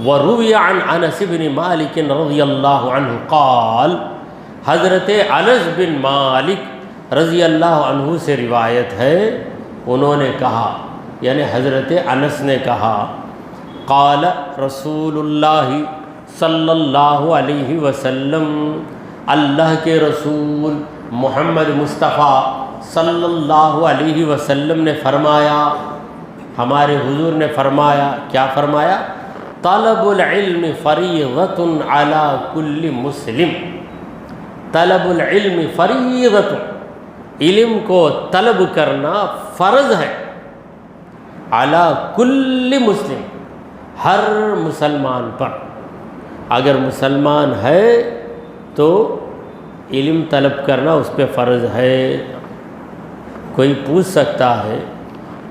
وروی عن انس بن مالک رضی اللہ عنہ قال، حضرت انس بن مالک رضی اللہ عنہ سے روایت ہے، انہوں نے کہا، یعنی حضرت انس نے کہا، قال رسول اللہ صلی اللہ علیہ وسلم، اللہ کے رسول محمد مصطفیٰ صلی اللہ علیہ وسلم نے فرمایا، ہمارے حضور نے فرمایا، کیا فرمایا؟ طلب العلم فریضۃ علی کل مسلم، طلب العلم فریضۃ، علم کو طلب کرنا فرض ہے، علی کل مسلم، ہر مسلمان پر، اگر مسلمان ہے تو علم طلب کرنا اس پہ فرض ہے۔ کوئی پوچھ سکتا ہے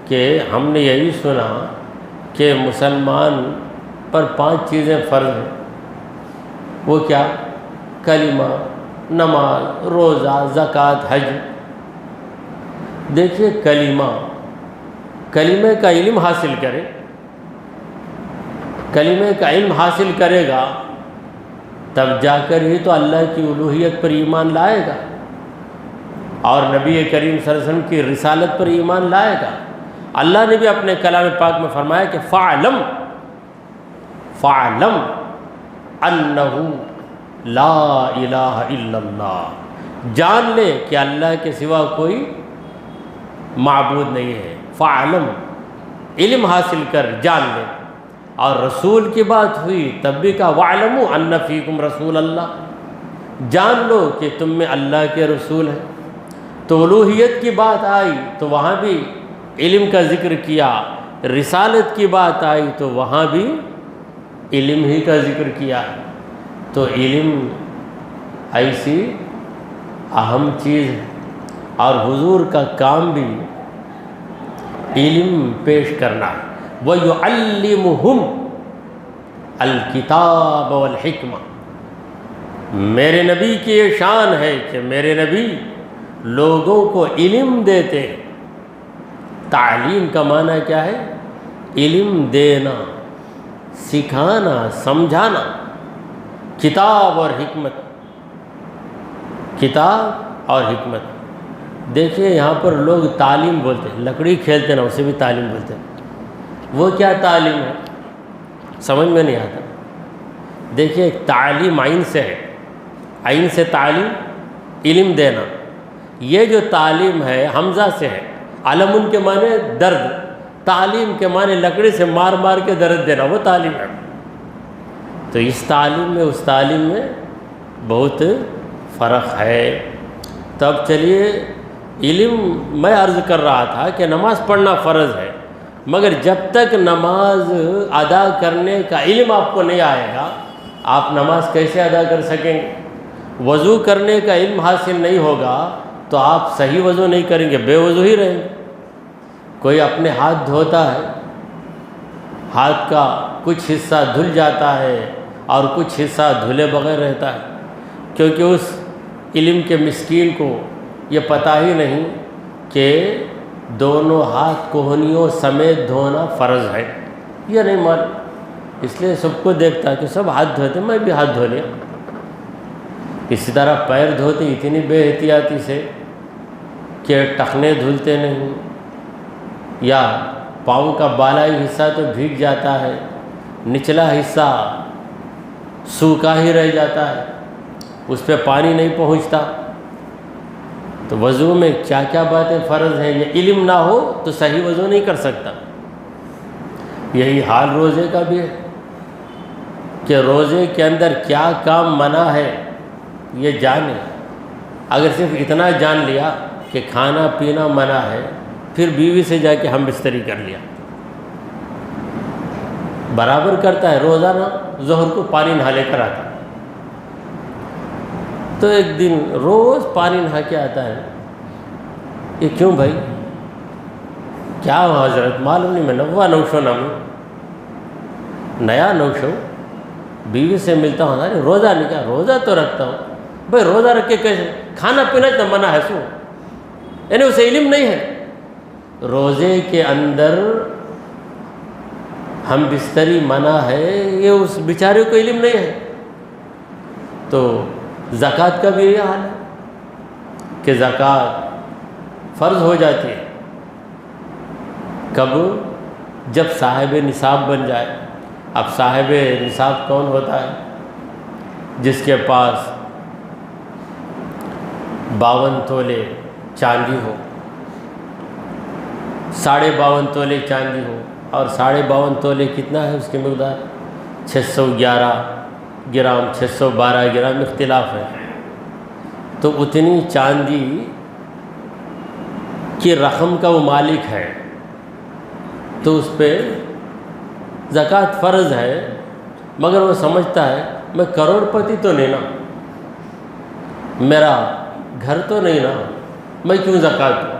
کہ ہم نے یہی سنا کہ مسلمان پر 5 چیزیں فرض ہیں، وہ کیا؟ کلمہ، نماز، روزہ، زکوٰۃ، حج۔ دیکھیے کلمے کا علم حاصل کرے، کلمے کا علم حاصل کرے گا تب جا کر ہی تو اللہ کی الوہیت پر ایمان لائے گا اور نبی کریم صلی اللہ علیہ وسلم کی رسالت پر ایمان لائے گا۔ اللہ نے بھی اپنے کلام پاک میں فرمایا کہ فَاعْلَمْ أَنَّهُ لَا إِلَٰهَ إِلَّا اللَّهُ، جان لے کہ اللہ کے سوا کوئی معبود نہیں ہے۔ فَاعْلَمْ، علم حاصل کر، جان لے۔ اور رسول کی بات ہوئی تب بھی کہا وَاعْلَمُوا أَنَّ فِيكُمْ رَسُولَ اللَّهِ، جان لو کہ تم میں اللہ کے رسول ہیں۔ تو الوہیت کی بات آئی تو وہاں بھی علم کا ذکر کیا، رسالت کی بات آئی تو وہاں بھی علم ہی کا ذکر کیا۔ تو علم ایسی اہم چیز ہے، اور حضور کا کام بھی علم پیش کرنا ہے۔ وَيُعَلِّمُهُمْ الْكِتَابَ وَالْحِكْمَةَ، میرے نبی کی یہ شان ہے کہ میرے نبی لوگوں کو علم دیتے ہیں۔ تعلیم کا معنی کیا ہے؟ علم دینا، سکھانا، سمجھانا۔ کتاب اور حکمت، کتاب اور حکمت۔ دیکھیے یہاں پر لوگ تعلیم بولتے ہیں، لکڑی کھیلتے ہیں نا، اسے بھی تعلیم بولتے ہیں۔ وہ کیا تعلیم ہے؟ سمجھ میں نہیں آتا۔ دیکھیے تعلیم عین سے ہے، عین سے تعلیم، علم دینا۔ یہ جو تعلیم ہے حمزہ سے ہے، علم کے معنی درد، تعلیم کے معنی لکڑی سے مار مار کے درد دینا، وہ تعلیم ہے۔ تو اس تعلیم میں اس تعلیم میں بہت فرق ہے۔ تب چلیے علم، میں عرض کر رہا تھا کہ نماز پڑھنا فرض ہے، مگر جب تک نماز ادا کرنے کا علم آپ کو نہیں آئے گا، آپ نماز کیسے ادا کر سکیں گے؟ وضو کرنے کا علم حاصل نہیں ہوگا تو آپ صحیح وضو نہیں کریں گے، بے وضو ہی رہیں گے۔ کوئی اپنے ہاتھ دھوتا ہے، ہاتھ کا کچھ حصہ دھل جاتا ہے اور کچھ حصہ دھلے بغیر رہتا ہے، کیونکہ اس علم کے مسکین کو یہ پتہ ہی نہیں کہ دونوں ہاتھ کوہنیوں سمیت دھونا فرض ہے، یہ نہیں معلوم۔ اس لیے سب کو دیکھتا کہ سب ہاتھ دھوتے، میں بھی ہاتھ دھو لیا۔ اسی طرح پیر دھوتے اتنی بے احتیاطی سے کہ ٹخنے دھلتے نہیں، یا پاؤں کا بالائی حصہ تو بھیگ جاتا ہے، نچلا حصہ سوکھا ہی رہ جاتا ہے، اس پہ پانی نہیں پہنچتا۔ تو وضو میں کیا کیا باتیں فرض ہیں، یہ علم نہ ہو تو صحیح وضو نہیں کر سکتا۔ یہی حال روزے کا بھی ہے کہ روزے کے اندر کیا کام منع ہے یہ جانے۔ اگر صرف اتنا جان لیا کہ کھانا پینا منع ہے، پھر بیوی سے جا کے ہم بستری کر لیا، برابر کرتا ہے، روزانہ ظہر کو پانی نہا لے کر آتا، تو ایک دن روز پانی نہا کے آتا ہے۔ یہ کیوں بھائی؟ کیا ہوا حضرت؟ معلوم نہیں، میں نوا نوشو نام نیا نوشو، بیوی سے ملتا ہوں، ارے روزہ نہیں، کیا روزہ تو رکھتا ہوں بھائی، روزہ رکھ کے کیسے؟ کھانا پینا اتنا منع ہے سو، یعنی اسے علم نہیں ہے۔ روزے کے اندر ہم بستری منع ہے، یہ اس بیچارے کو علم نہیں ہے۔ تو زکوٰۃ کا بھی یہ حال ہے کہ زکوٰۃ فرض ہو جاتی ہے کب؟ جب صاحب نصاب بن جائے۔ اب صاحب نصاب کون ہوتا ہے؟ جس کے پاس 52 تولے چاندی ہو، 52.5 تولے چاندی ہو، اور 52.5 تولے کتنا ہے اس کی مقدار؟ 611 گرام، 612 گرام، اختلاف ہے۔ تو اتنی چاندی کی رقم کا وہ مالک ہے، تو اس پہ زکوٰۃ فرض ہے، مگر وہ سمجھتا ہے میں کروڑ پتی تو نہیں نا، میرا گھر تو نہیں نا، میں کیوں زکوٰۃ دوں؟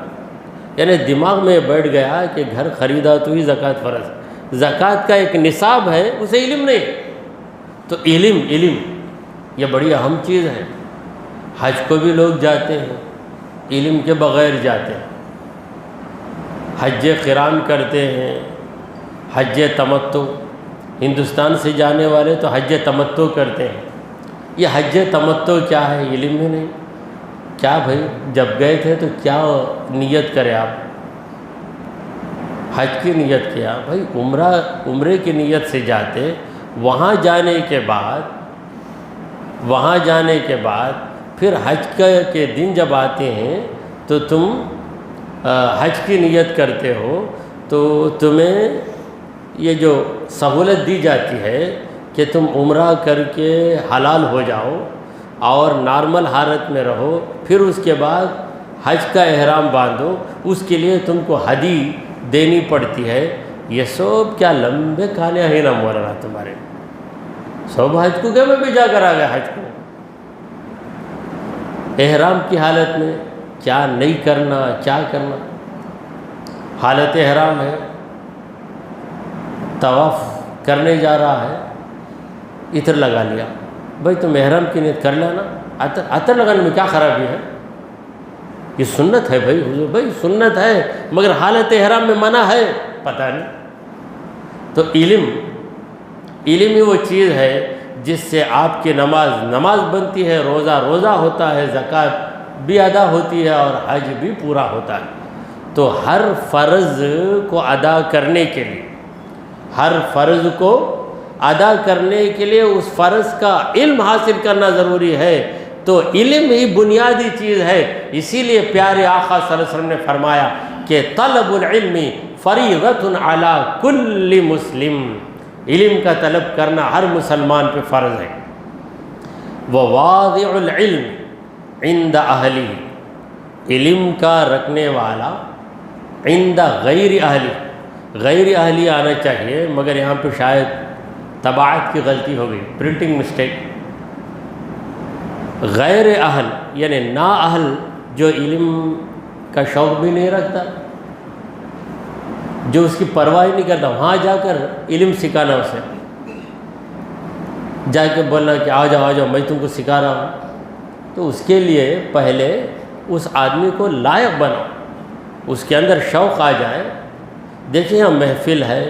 یعنی دماغ میں بیٹھ گیا کہ گھر خریدا تو ہی زکوٰۃ فرض ہے۔ زکوٰۃ کا ایک نصاب ہے، اسے علم نہیں۔ تو علم یہ بڑی اہم چیز ہے۔ حج کو بھی لوگ جاتے ہیں، علم کے بغیر جاتے ہیں۔ حج قران کرتے ہیں، حج تمتع، ہندوستان سے جانے والے تو حج تمتع کرتے ہیں۔ یہ حج تمتع کیا ہے؟ علم میں نہیں۔ کیا بھائی جب گئے تھے تو کیا نیت کرے آپ؟ حج کی نیت کیا بھائی، عمرے کی نیت سے جاتے، وہاں جانے کے بعد پھر حج کے دن جب آتے ہیں تو تم حج کی نیت کرتے ہو، تو تمہیں یہ جو سہولت دی جاتی ہے کہ تم عمرہ کر کے حلال ہو جاؤ اور نارمل حالت میں رہو، پھر اس کے بعد حج کا احرام باندھو، اس کے لیے تم کو ہدی دینی پڑتی ہے۔ یہ سب کیا لمبے کہانیاں ہیں نا مولانا تمہارے؟ سب حج کو گئے، میں بھی جا کر آ گیا حج کو۔ احرام کی حالت میں کیا نہیں کرنا، کیا کرنا؟ حالت احرام ہے، طواف کرنے جا رہا ہے، عطر لگا لیا۔ بھائی تم احرام کی نیت کر لینا، عطر لگانے میں کیا خرابی ہے؟ یہ سنت ہے بھائی، حضور بھائی سنت ہے، مگر حالت احرام میں منع ہے، پتہ نہیں۔ تو علم ہی وہ چیز ہے جس سے آپ کی نماز بنتی ہے، روزہ ہوتا ہے، زکوٰۃ بھی ادا ہوتی ہے، اور حج بھی پورا ہوتا ہے۔ تو ہر فرض کو ادا کرنے کے لیے اس فرض کا علم حاصل کرنا ضروری ہے۔ تو علم ہی بنیادی چیز ہے۔ اسی لیے پیارے آقا صلی اللہ علیہ وسلم نے فرمایا کہ طلب العلم فریضۃ علی کل مسلم، علم کا طلب کرنا ہر مسلمان پہ فرض ہے۔ وواضع العلم عند اہلہ، علم کا رکھنے والا عند غیر اہلی آنا چاہیے، مگر یہاں پہ شاید طباعت کی غلطی ہو گئی، پرنٹنگ مسٹیک۔ غیر اہل یعنی نا اہل، جو علم کا شوق بھی نہیں رکھتا، جو اس کی پرواہ نہیں کرتا، وہاں جا کر علم سکھانا، اسے جا کے بولنا کہ آ جاؤ میں تم کو سکھا رہا ہوں، تو اس کے لیے پہلے اس آدمی کو لائق بناؤ، اس کے اندر شوق آ جائے۔ دیکھیں یہاں محفل ہے،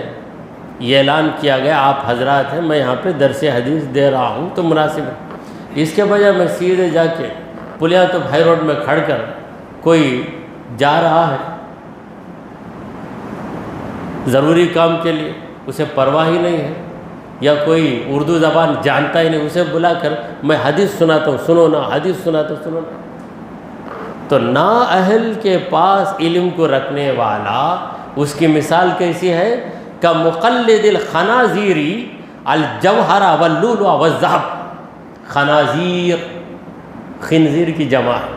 یہ اعلان کیا گیا آپ حضرات ہیں، میں یہاں پہ درس حدیث دے رہا ہوں تو مناسب ہے۔ اس کے بجائے میں سیدھے جا کے پلیا تو ہائی روڈ میں کھڑ کر کوئی جا رہا ہے ضروری کام کے لیے، اسے پرواہ ہی نہیں ہے، یا کوئی اردو زبان جانتا ہی نہیں، اسے بلا کر میں حدیث سناتا ہوں، سنو نا، حدیث سناتا ہوں، سنو نا۔ تو نا اہل کے پاس علم کو رکھنے والا، اس کی مثال کیسی ہے؟ کمقلد الخنازیر الجوہر واللؤلؤ والذہب۔ خنزیر کی جمع ہے۔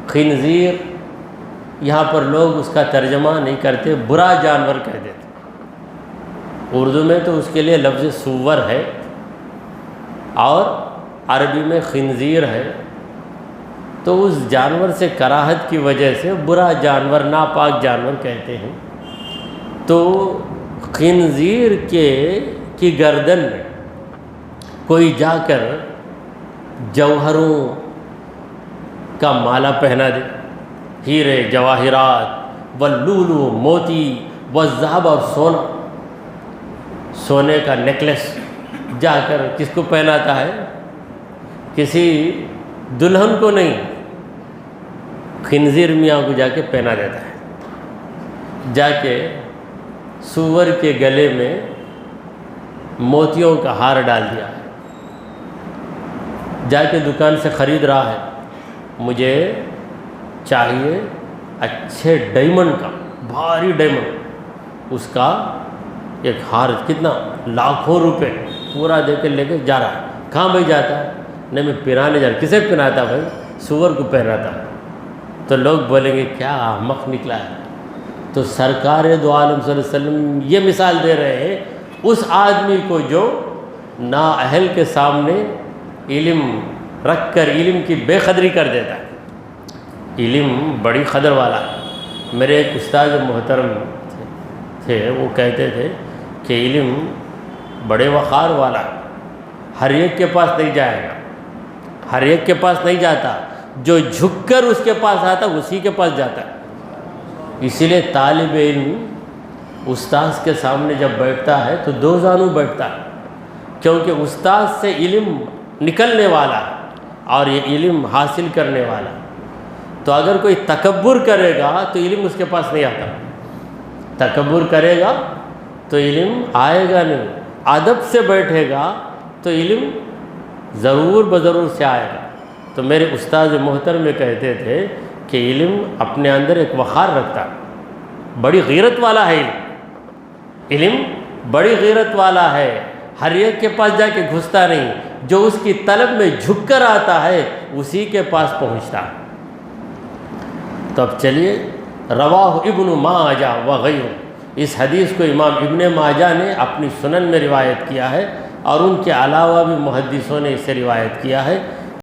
خنزیر یہاں پر لوگ اس کا ترجمہ نہیں کرتے، برا جانور کہہ دیتے۔ اردو میں تو اس کے لیے لفظ سور ہے، اور عربی میں خنزیر ہے۔ تو اس جانور سے کراہت کی وجہ سے برا جانور، ناپاک جانور کہتے ہیں۔ تو خنزیر کی گردن میں کوئی جا کر جوہروں کا مالا پہنا دے، ہیرے جواہرات، واللؤلؤ موتی، والذہب اور سونا، سونے کا نیکلس جا کر کس کو پہناتا ہے؟ کسی دلہن کو نہیں، خنزیر میاں کو جا کے پہنا دیتا ہے، جا کے سور کے گلے میں موتیوں کا ہار ڈال دیا ہے، جا کے دکان سے خرید رہا ہے، مجھے چاہیے اچھے ڈائمنڈ کا، بھاری ڈائمنڈ، اس کا ایک ہار، کتنا، لاکھوں روپے پورا دے کے لے کے جا رہا ہے۔ کہاں بھائی جاتا ہے؟ نہیں میں پہنانے جا رہا۔ کسے پہناتا بھائی؟ سور کو پہناتا ہے۔ تو لوگ بولیں گے کیا احمق نکلا ہے۔ تو سرکار دو عالم صلی اللہ علیہ وسلم یہ مثال دے رہے ہیں اس آدمی کو جو نااہل کے سامنے علم رکھ کر علم کی بے قدری کر دیتا ہے۔ علم بڑی قدر والا ہے۔ میرے ایک استاد محترم تھے، وہ کہتے تھے کہ علم بڑے وقار والا ہے، ہر ایک کے پاس نہیں جائے گا، ہر ایک کے پاس نہیں جاتا، جو جھک کر اس کے پاس آتا اسی کے پاس جاتا ہے۔ اسی لیے طالب علم استاذ کے سامنے جب بیٹھتا ہے تو دو زانو بیٹھتا ہے، کیونکہ استاذ سے علم نکلنے والا ہے اور یہ علم حاصل کرنے والا۔ تو اگر کوئی تکبر کرے گا تو علم اس کے پاس نہیں آتا، تکبر کرے گا تو علم آئے گا نہیں، ادب سے بیٹھے گا تو علم ضرور بضرور سے آئے گا۔ تو میرے استاد محترم میں کہتے تھے کہ علم اپنے اندر ایک وقار رکھتا ہے، بڑی غیرت والا ہے علم بڑی غیرت والا ہے، ہر ایک کے پاس جا کے گھستا نہیں، جو اس کی طلب میں جھک کر آتا ہے اسی کے پاس پہنچتا ہے۔ تو اب چلیے، رواہ ابن ماجہ وغیرہ، اس حدیث کو امام ابن ماجہ نے اپنی سنن میں روایت کیا ہے، اور ان کے علاوہ بھی محدثوں نے اسے روایت کیا ہے۔